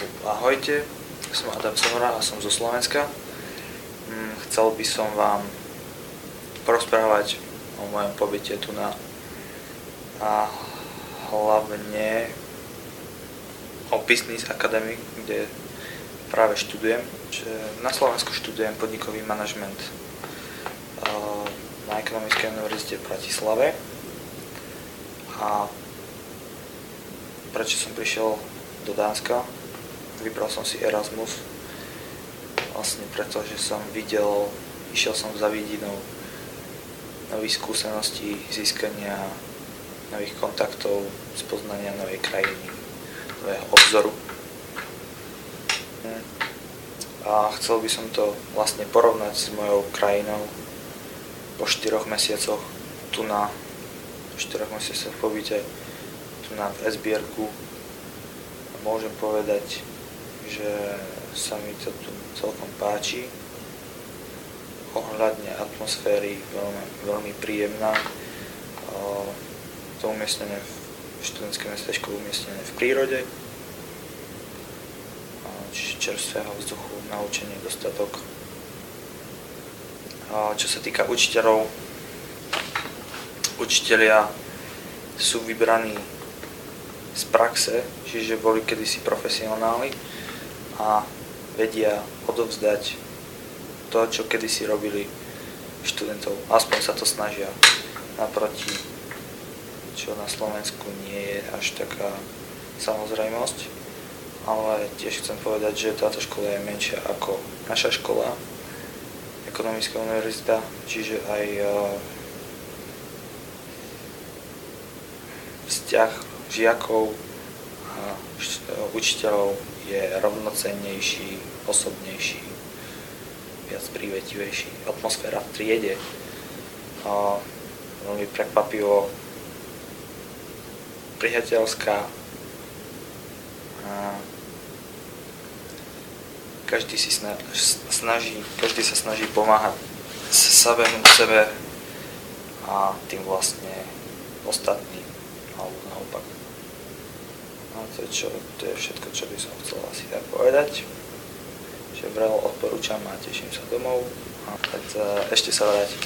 Ahojte, som Adam Somora a som zo Slovenska. Chcel by som vám porozprávať o mojom pobyte tu a hlavne o Business Academy, kde práve študujem. Na Slovensku študujem podnikový manažment na Ekonomickej univerzite v Bratislave. A prečo som prišiel do Dánska? Vybral som si Erasmus vlastne preto, že som išiel som za vidinou nových skúseností, získania nových kontaktov, spoznania novej krajiny, nového obzoru. A chcel by som to vlastne porovnať s mojou krajinou po 4 mesiacoch v pobyte tu na SBR-ku. Môžem povedať, že sa mi to tu celkom páči. Ohľadne atmosféry veľmi príjemná. To umiestnené v študentské mestečko umiestnené v prírode. Čiže čerstvého vzduchu, naučenie dostatok. Čo sa týka učiteľov, učitelia sú vybraní z praxe, čiže boli kedysi profesionáli a vedia odovzdať to, čo kedysi robili študentov. Aspoň sa to snažia. Naproti, čo na Slovensku nie je až taká samozrejmosť. Ale tiež chcem povedať, že táto škola je menšia ako naša škola, Ekonomická univerzita, čiže aj vzťah žiakov a učiteľov je rovnocennejší, osobnejší, viac prívetivejší. Atmosféra v triede veľmi prekvapivo priateľská. Každý sa snaží pomáhať samému sebe a tým vlastne ostatným, alebo naopak. A to je všetko, čo by som chcel asi tak povedať. Že veľmi odporúčam a teším sa domov. A tak ešte sa vrátim.